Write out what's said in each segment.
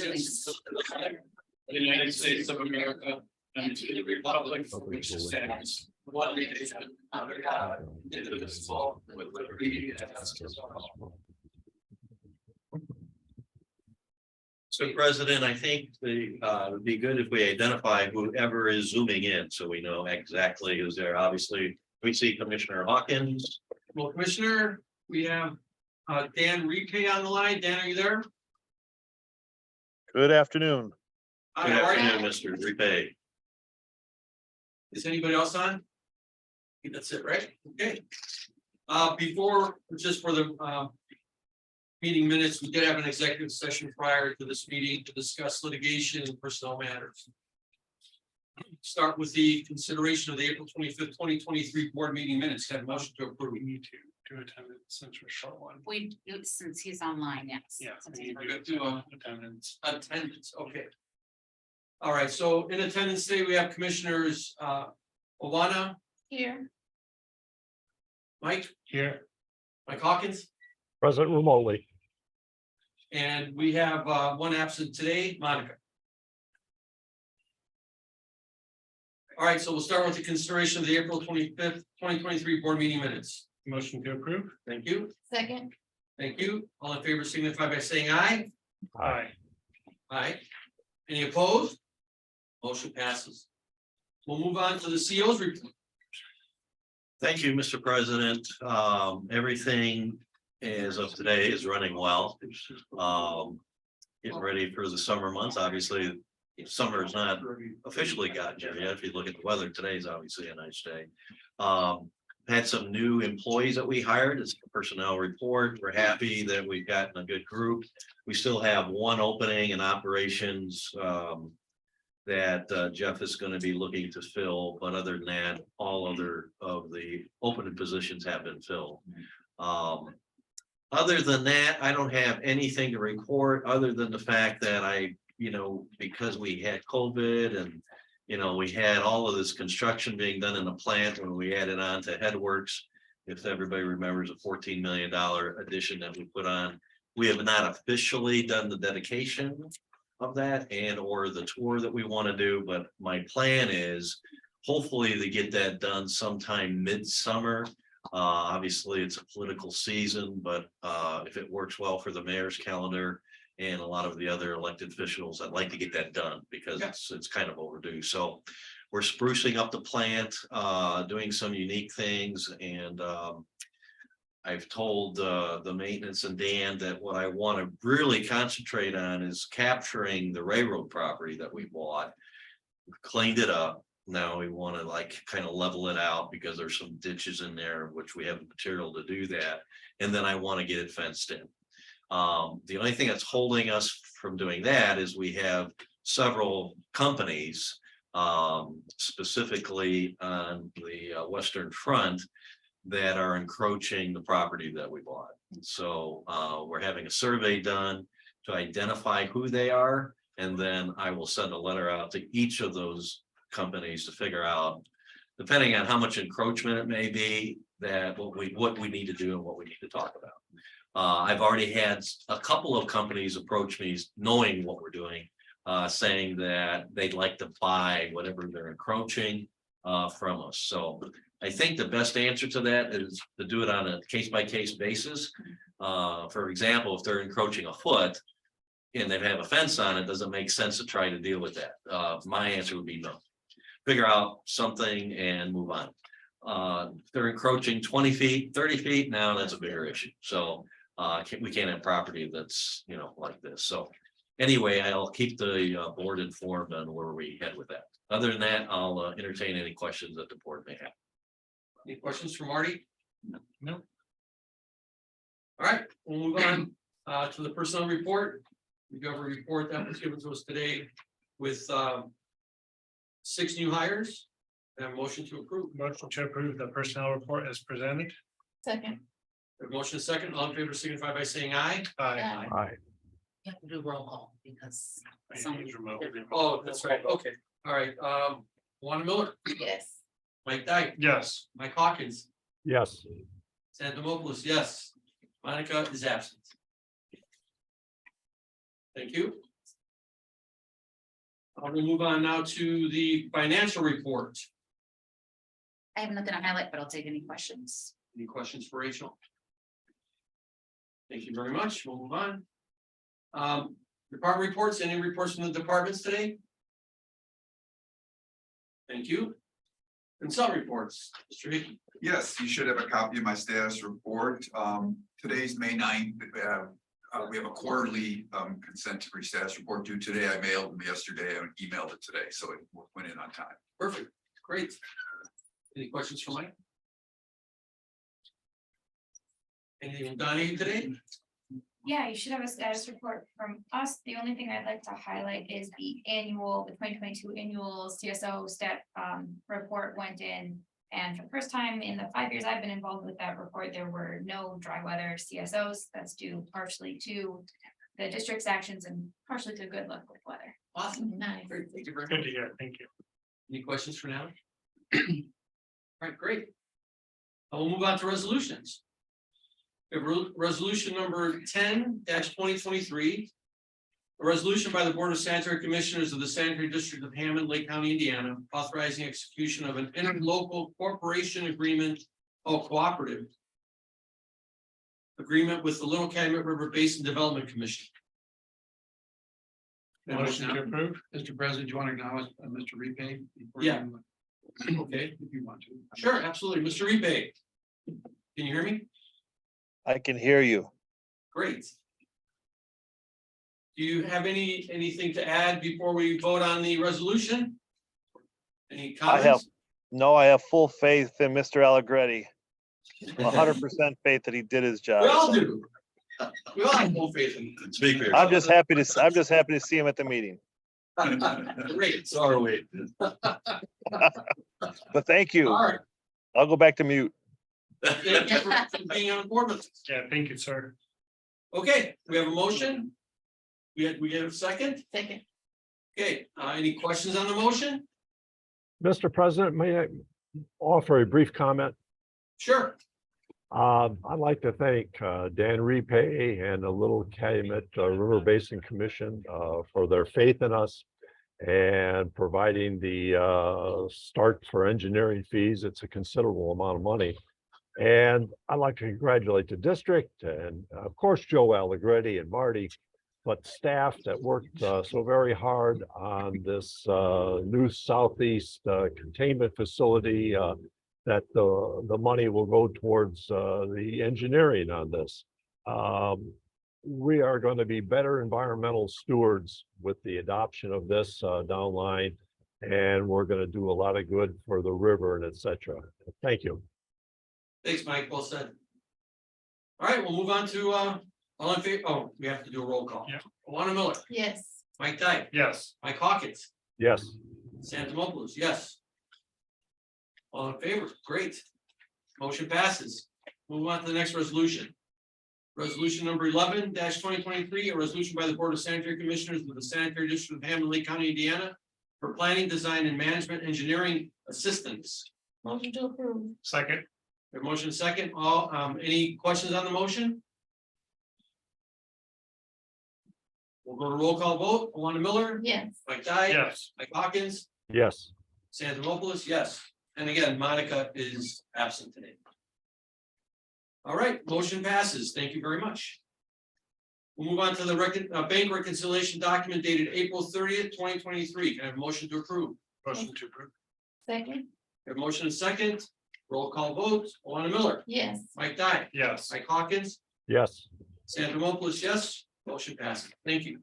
allegiance to the flag of the United States of America and to the republic for which it stands, one nation, under God, indivisible, with liberty and justice for all. So, President, I think it would be good if we identify whoever is zooming in, so we know exactly who's there. Obviously, we see Commissioner Hawkins. Well, Commissioner, we have Dan Repay on the line. Dan, are you there? Good afternoon. Hi, Good how are you? afternoon, Mr. Repay. Is anybody else on? I think that's it, right? Okay. Before, just for the meeting minutes, we did have an executive session prior to this meeting to discuss litigation and personnel matters. Start with the consideration of the April 25th, 2023 board meeting minutes. Have a motion to approve. We need to do attendance since we're short one. We do, since he's online, yes. Yeah. Since we he's need We're to gonna do attendance. attendance, okay. All right, so in attendance today, we have Commissioners Owana, here. Mike Hawkins, Present remotely. and we have one absent today, Monica. All right, so we'll start with the consideration of the April 25th, 2023 board meeting minutes. Motion to approve. Thank you. Second. Thank you. All in favor signify by saying aye. Aye. Aye. Any opposed? Motion passes. We'll move on to the CO's report. Thank you, Mr. President. Everything as of today is running well. Getting ready for the summer months. Obviously, summer is not officially gotten here yet. If you look at the weather, today is obviously a nice day. Had some new employees that we hired. It's a personnel report. We're happy that we've gotten a good group. We still have one opening in operations that Jeff is going to be looking to fill, but other than that, all other of the open positions have been filled. Other than that, I don't have anything to report other than the fact that because we had COVID and we had all of this construction being done in the plant when we added on to Headworks. If everybody remembers a $14 million addition that we put on, we have not officially done the dedication of that and or the tour that we want to do. But my plan is hopefully to get that done sometime midsummer. Obviously, it's a political season, but if it works well for the mayor's calendar and a lot of the other elected officials, I'd like to get that done because it's kind of overdue. So we're sprucing up the plant, doing some unique things. And I've told the maintenance and Dan that what I want to really concentrate on is capturing the railroad property that we bought. We've cleaned it up. Now we want to kind of level it out because there's some ditches in there, which we have the material to do that. And then I want to get it fenced in. The only thing that's holding us from doing that is we have several companies, specifically on the western front, that are encroaching the property that we bought. So we're having a survey done to identify who they are, and then I will send a letter out to each of those companies to figure out, depending on how much encroachment it may be, that what we need to do and what we need to talk about. I've already had a couple of companies approach me knowing what we're doing, saying that they'd like to buy whatever they're encroaching from us. So I think the best answer to that is to do it on a case-by-case basis. For example, if they're encroaching a foot and they have a fence on it, does it make sense to try to deal with that? My answer would be no. Figure out something and move on. If they're encroaching 20 feet, 30 feet, now that's a bigger issue. So we can't have property that's like this. So anyway, I'll keep the board informed on where we head with that. Other than that, I'll entertain any questions that the board may have. Any questions for Marty? No. All right, we'll move on to the personnel report. We have a report that was given to us today with 6 new hires. And a motion to approve. Motion to approve the personnel report as presented. Second. A motion second. All in favor signify by saying aye. Aye. Aye. You have to do roll call because. He's remote. Oh, that's right. Okay. All right. Owana Miller, Yes. Mike Dyke, Yes. Mike Hawkins, Yes. Dimopolos, yes. Monica is absent. Thank you. We'll move on now to the financial report. I have nothing to highlight, but I'll take any questions. Any questions for Rachel? Thank you very much. We'll move on. Department reports, any reports from the departments today? Thank you. Consult reports, Mr. Hickey. Yes, you should have a copy of my status report. Today's May 9th. We have a quarterly consent decree status report due today. I mailed them yesterday and emailed it today, so it went in on time. Perfect, great. Any questions for Mike? Anything from Donnie today? Yeah, you should have a status report from us. The only thing I'd like to highlight is the 2022 annual CSO stat report went in. And for the first time in the 5 years I've been involved with that report, there were no dry weather CSOs. That's due partially to the district's actions and partially to good luck with weather. Awesome. Nice. Great, thank you very Good much. to hear. Thank you. Any questions for now? All right, great. We'll move on to resolutions. We have resolution number 10-2023. A resolution by the Board of Sanitary Commissioners of the Sanitary District of Hammond, Lake County, Indiana, authorizing execution of an interlocal corporation agreement, cooperative agreement with the Little Calumet River Basin Development Commission. Motion to approve. Mr. President, do you want to acknowledge Mr. Repay? Yeah. Okay, If you want to. sure, absolutely. Mr. Repay. Can you hear me? I can hear you. Great. Do you have anything to add before we vote on the resolution? Any I have, comments? no, I have full faith in Mr. Allegretti. 100% faith that he did his job. We all do. We all have full faith in Speak for I'm yourself. just happy to see him at the meeting. you. Great. So are we. But thank you. All right. I'll go back to mute. Thank you for being on board with us. Yeah, thank you, sir. Okay, we have a motion. We get a second. Second. Okay, any questions on the motion? Mr. President, may I offer a brief comment? Sure. I'd like to thank Dan Repay and the Little Calumet River Basin Commission for their faith in us and providing the start for engineering fees. It's a considerable amount of money. And I'd like to congratulate the district and of course, Joe Allegretti and Marty, but staff that worked so very hard on this new southeast containment facility that the money will go towards the engineering on this. We are going to be better environmental stewards with the adoption of this down the line, and we're going to do a lot of good for the river and etc. Thank you. Thanks, Mike. Well said. All right, we'll move on to all in favor. Oh, we have to do a roll call. Yeah. Owana Miller, Yes. Mike Dyke, Yes. Mike Hawkins, Yes. Sam Dimopolos, yes. All in favor, great. Motion passes. Move on to the next resolution. Resolution number 11-2023, a resolution by the Board of Sanitary Commissioners of the Sanitary District of Hammond, Lake County, Indiana, for planning, design, and management engineering assistance. Motion to approve. Second. A motion second. All, any questions on the motion? We'll go to roll call vote. Owana Miller, Yes. Mike Dyke, Yes. Mike Hawkins, Yes. Sam Dimopolos, yes. And again, Monica is absent today. All right, motion passes. Thank you very much. We'll move on to the bank reconciliation document dated April 30th, 2023. Can I have a motion to approve? Motion to approve. Second. We have a motion and second. Roll call vote. Owana Miller, Yes. Mike Dyke, Yes. Mike Hawkins, Yes. Sam Dimopolos, yes. Motion passes. Thank you.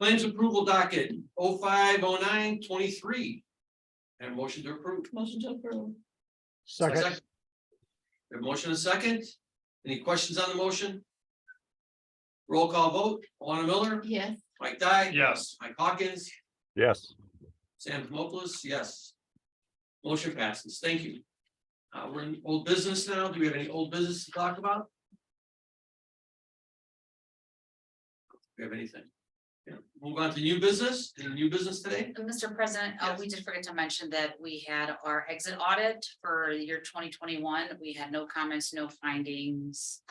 Claims approval docket 050923. And motion to approve. Motion to approve. Second. We have motion and second. Any questions on the motion? Roll call vote. Owana Miller, Yes. Mike Dyke, Yes. Mike Hawkins, Yes. Sam Dimopolos, yes. Motion passes. Thank you. We're in old business now. Do we have any old business to talk about? Do we have anything? Yeah. Move on to new business. Any new business today? Mr. President, we did forget to mention that we had our exit audit for the year 2021. We had no comments, no findings.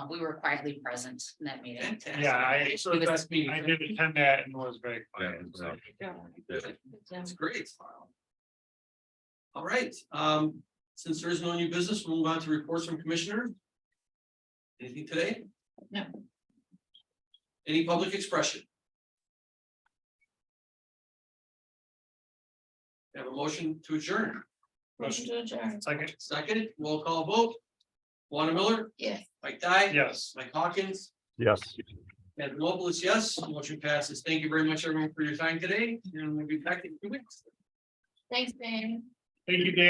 We were quietly present in that meeting. Fantastic. Yeah, I- So the best meeting. I did attend that and was very Yeah, quiet. so. That's great. All right, since there is no new business, we'll move on to reports from commissioner. Anything today? No. Any public expression? Have a motion to adjourn. Motion to adjourn. Second, Second, roll call vote. Owana Miller, Yes. Mike Dye. yes. Mike Hawkins, Yes. and Dimopolos, yes, motion passes. Thank you very much, everyone, for your time today, and we'll be back in 2 weeks. Thanks, Ben. Thank you, Dan.